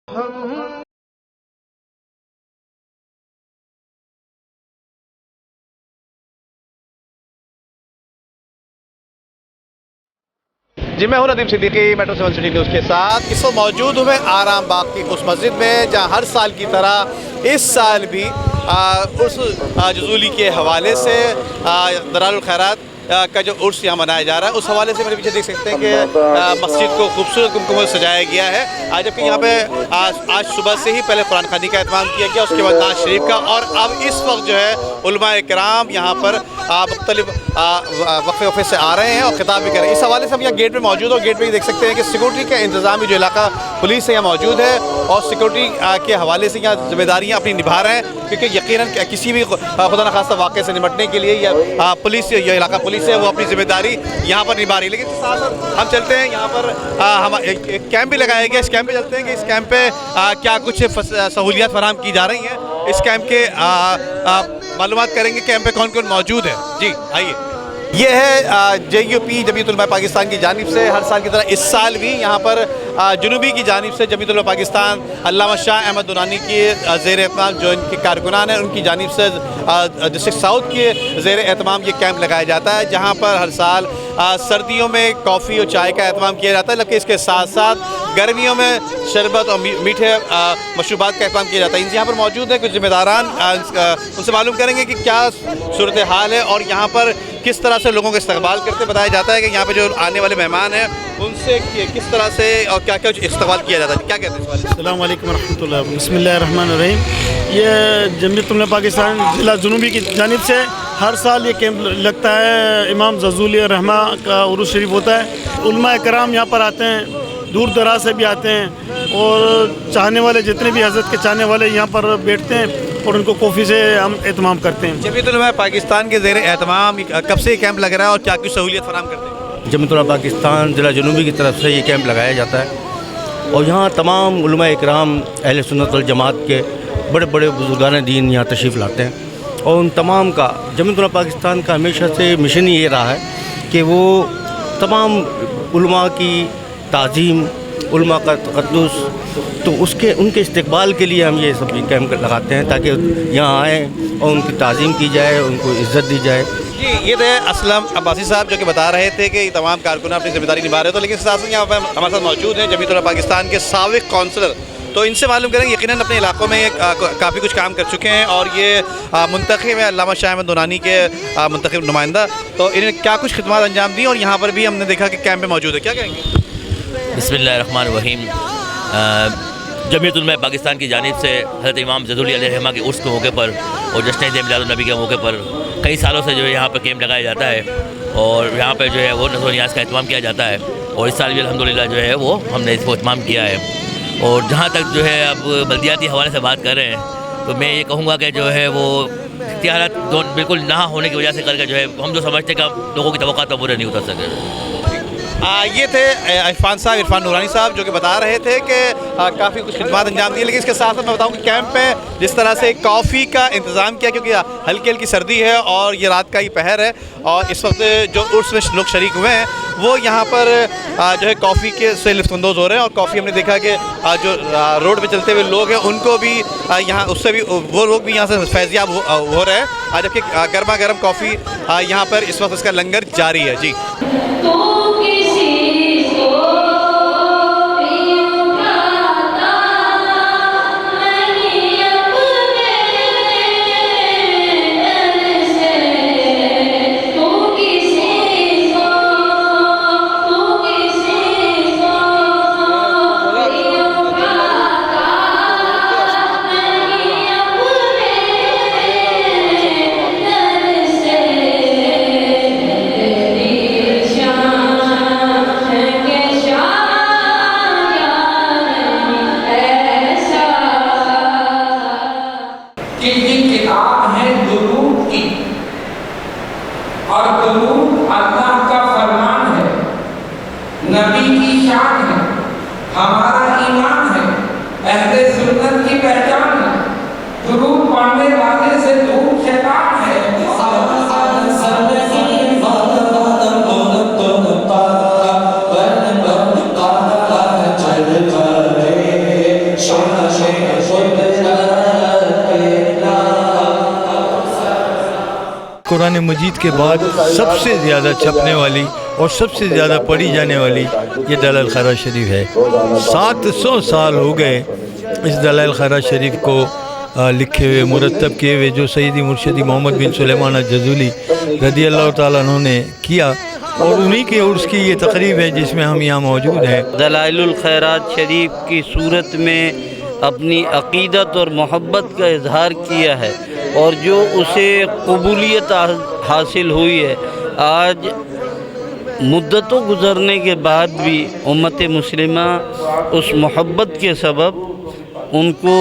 جی میں ہوں Nadeem Siddiqui metro 7 city news کے ساتھ. اس وقت موجود ہوں میں آرام باغ کی اس مسجد میں جہاں ہر سال کی طرح اس سال بھی عرس جزولی کے حوالے سے دارالخیرات کا جو عرس یہاں منایا جا رہا ہے اس حوالے سے میرے پیچھے دیکھ سکتے ہیں کہ مسجد کو خوبصورت کمکموں سے سجایا گیا ہے. جبکہ یہاں پہ آج صبح سے ہی پہلے قرآن خوانی کا اہتمام کیا گیا, اس کے بعد نعت شریف کا, اور اب اس وقت جو ہے علماء کرام یہاں پر مختلف وقفے سے آ رہے ہیں اور خطاب بھی کر رہے ہیں. اس حوالے سے ہم یہاں گیٹ پہ موجود اور گیٹ پہ دیکھ سکتے ہیں کہ سیکورٹی کا انتظام جو علاقہ پولیس سے یہاں موجود ہے اور سیکورٹی کے حوالے سے یہاں ذمہ داریاں اپنی نبھا رہے ہیں, کیونکہ یقیناً کسی بھی خدا نخواستہ واقعے سے نمٹنے کے لیے یا پولیس یا علاقہ پولیس ہے وہ اپنی ذمہ داری یہاں پر نبھا رہی ہے. لیکن ساتھ ہم چلتے ہیں یہاں پر ہم ایک کیمپ بھی لگایا گیا, اس کیمپ پہ چلتے ہیں کہ اس کیمپ پہ کیا کچھ سہولیات فراہم کی جا رہی ہیں. اس کیمپ کے معلومات کریں گے کیمپ پہ کون کون موجود ہے. جی آئیے. یہ ہے JUP جمعیت علماء پاکستان کی جانب سے ہر سال کی طرح اس سال بھی یہاں پر جنوبی کی جانب سے جمعیت علماء پاکستان علامہ شاہ احمد دورانی کی زیر اہتمام جو ان کے کارکنان ہیں ان کی جانب سے ڈسٹرکٹ ساؤتھ کے زیر اہتمام یہ کیمپ لگایا جاتا ہے, جہاں پر ہر سال سردیوں میں کافی اور چائے کا اہتمام کیا جاتا ہے, جبکہ اس کے ساتھ ساتھ گرمیوں میں شربت اور میٹھے مشروبات کا اہتمام کیا جاتا ہے. یہاں پر موجود ہیں کچھ ذمہ داران, ان سے معلوم کریں گے کہ کیا صورتحال ہے اور یہاں پر کس طرح سے لوگوں کا استقبال کرتے. بتایا جاتا ہے کہ یہاں پہ جو آنے والے مہمان ہیں ان سے کس طرح سے اور کیا کیا استقبال کیا جاتا ہے. کیا کہتے ہیں اس والے؟ السلام علیکم ورحمۃ اللہ. بسم اللہ الرحمن الرحیم. یہ جمعیت علماء پاکستان ضلع جنوبی کی جانب سے ہر سال یہ کیمپ لگتا ہے. امام جزولی رحمہ کا عرس شریف ہوتا ہے. علماء کرام یہاں پر آتے ہیں, دور دراز سے بھی آتے ہیں, اور چاہنے والے جتنے بھی حضرت کے چاہنے والے یہاں پر بیٹھتے ہیں اور ان کو کافی سے ہم اہتمام کرتے ہیں. جمعیت علماء پاکستان کے زیر اہتمام کب سے یہ کیمپ لگ رہا ہے اور کیا کچھ سہولیت فراہم کرتے ہیں؟ جمعیت علماء پاکستان ضلع جنوبی کی طرف سے یہ کیمپ لگایا جاتا ہے, اور یہاں تمام علماء اکرام اہل سنت والجماعت کے بڑے بڑے بزرگان دین یہاں تشریف لاتے ہیں, اور ان تمام کا جمعیت علماء پاکستان کا ہمیشہ سے مشن یہ رہا ہے کہ وہ تمام علماء کی تعظیم, علماء کا تقدس, تو ان کے استقبال کے لیے ہم یہ سب کیمپ لگاتے ہیں تاکہ یہاں آئیں اور ان کی تعظیم کی جائے, ان کو عزت دی جائے. جی یہ تھے اسلم عباسی صاحب جو کہ بتا رہے تھے کہ یہ تمام کارکنان اپنی ذمہ داری نبھا رہے تھے, لیکن ساتھ یہاں پر ہمارے ساتھ موجود ہیں جمعیت علماء پاکستان کے سابق کونسلر, تو ان سے معلوم کریں یقیناً اپنے علاقوں میں کافی کچھ کام کر چکے ہیں اور یہ منتخب ہیں علامہ شاہ احمد دورانی کے منتخب نمائندہ, تو انہیں کیا کچھ خدمات انجام دی اور یہاں پر بھی ہم نے دیکھا کہ کیمپ میں موجود ہے. کیا کہیں گے؟ بسم اللہ الرحمن الرحیم. جمعیت علماء پاکستان کی جانب سے حضرت امام جزولی علیہ الرحمہ کے عرس کے موقع پر اور جشن عید میلاد النبی کے موقع پر کئی سالوں سے جو ہے یہاں پہ کیمپ لگایا جاتا ہے, اور یہاں پہ جو ہے وہ نذر و نیاز کا اہتمام کیا جاتا ہے, اور اس سال بھی الحمدللہ جو ہے وہ ہم نے اس کو اہتمام کیا ہے. اور جہاں تک جو ہے اب بلدیاتی حوالے سے بات کر رہے ہیں تو میں یہ کہوں گا کہ جو ہے وہ اختیارات بالکل نہ ہونے کی وجہ سے کر کے جو ہے ہم جو سمجھتے ہیں کہ لوگوں کی توقعات پورے نہیں اتر سکے. یہ تھے عرفان نورانی صاحب جو کہ بتا رہے تھے کہ کافی کچھ خدمات انجام دی, لیکن اس کے ساتھ ساتھ میں بتاؤں کہ کیمپ میں جس طرح سے کافی کا انتظام کیا, کیونکہ ہلکی ہلکی سردی ہے اور یہ رات کا ہی پہر ہے, اور اس وقت جو عرس میں لوگ شریک ہوئے ہیں وہ یہاں پر جو ہے کافی کے سے لطف اندوز ہو رہے ہیں, اور کافی ہم نے دیکھا کہ جو روڈ پہ چلتے ہوئے لوگ ہیں ان کو بھی یہاں اس سے بھی وہ لوگ بھی یہاں سے فیضیاب ہو رہے ہیں, جبکہ گرما گرم کافی یہاں پر اس وقت اس کا لنگر جاری ہے. جی اور درود اللہ کا فرمان ہے, نبی کی شان ہے, ہمارا ایمان ہے, اہل سنت کی پہچان ہے. درود پڑھنے والے سے دور شیطان ہے. شان قرآن مجید کے بعد سب سے زیادہ چھپنے والی اور سب سے زیادہ پڑھی جانے والی یہ دلائل الخیرات شریف ہے۔ 700 سال ہو گئے اس دلائل الخیرات شریف کو لکھے ہوئے، مرتب کیے ہوئے، جو سیدی مرشدی محمد بن سلیمان الجزولی رضی اللہ تعالیٰ عنہ نے کیا، اور انہی کے عرس کی یہ تقریب ہے جس میں ہم یہاں موجود ہیں۔ دلائل الخیرات شریف کی صورت میں اپنی عقیدت اور محبت کا اظہار کیا ہے، اور جو اسے قبولیت حاصل ہوئی ہے، آج مدتوں گزرنے کے بعد بھی امت مسلمہ اس محبت کے سبب ان کو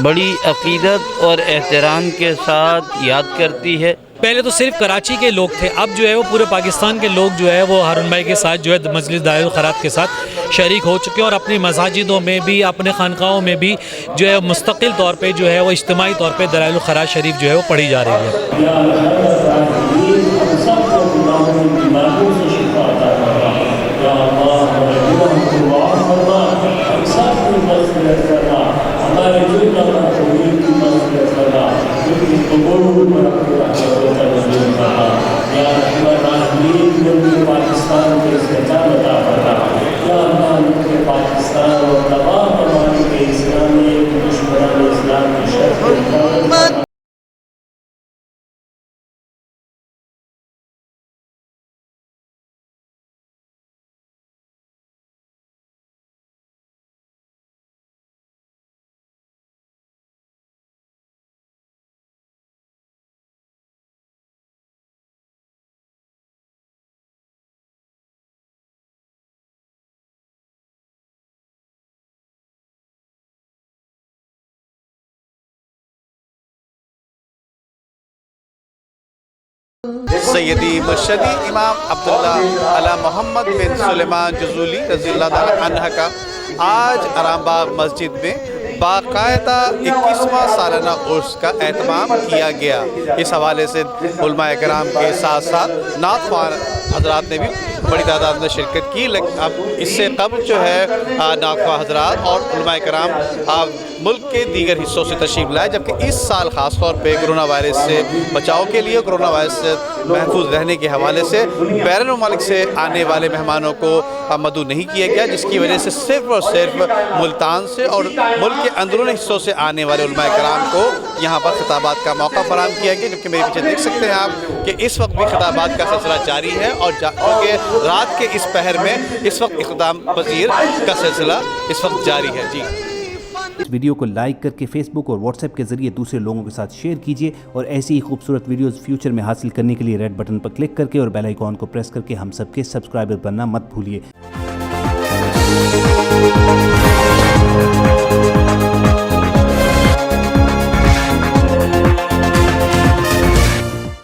بڑی عقیدت اور احترام کے ساتھ یاد کرتی ہے۔ پہلے تو صرف کراچی کے لوگ تھے، اب جو ہے وہ پورے پاکستان کے لوگ جو ہے وہ ہارون بھائی کے ساتھ جو ہے مجلس دلائل الخیرات کے ساتھ شریک ہو چکے ہیں، اور اپنی مساجدوں میں بھی، اپنے خانقاہوں میں بھی جو ہے مستقل طور پہ جو ہے وہ اجتماعی طور پہ دلائل الخیرات شریف جو ہے وہ پڑھی جا رہی ہے۔ سیدی مرشدی امام عبداللہ علی محمد بن سلیمان جزولی رضی اللہ تعالیٰ عنہ کا آج آرام باغ مسجد میں باقاعدہ 21واں سالانہ عرس کا اہتمام کیا گیا۔ اس حوالے سے علماء کرام کے ساتھ ساتھ نعت خوان حضرات نے بھی بڑی تعداد میں شرکت کی۔ اب اس سے قبل جو ہے نعت خواہ حضرات اور علماء کرام ملک کے دیگر حصوں سے تشریف لائے، جبکہ اس سال خاص طور پہ کرونا وائرس سے بچاؤ کے لیے، کرونا وائرس سے محفوظ رہنے کے حوالے سے بیرون ممالک سے آنے والے مہمانوں کو مدعو نہیں کیا گیا، جس کی وجہ سے صرف اور صرف ملتان سے اور ملک کے اندرون حصوں سے آنے والے علماء کرام کو یہاں پر خطابات کا موقع فراہم کیا گیا۔ جبکہ میرے پیچھے دیکھ سکتے ہیں آپ کہ اس وقت بھی خطابات کا سلسلہ جاری ہے، اور کیونکہ رات کے اس پہر میں اس وقت اختتام پذیر کا سلسلہ اس وقت جاری ہے۔ جی، اس ویڈیو کو لائک کر کے فیس بک اور واٹس ایپ کے ذریعے دوسرے لوگوں کے ساتھ شیئر کیجیے، اور ایسی ہی خوبصورت ویڈیوز فیوچر میں حاصل کرنے کے لیے ریڈ بٹن پر کلک کر کے اور بیل آئیکن کو پریس کر کے ہم سب کے سبسکرائبر بننا مت بھولیے۔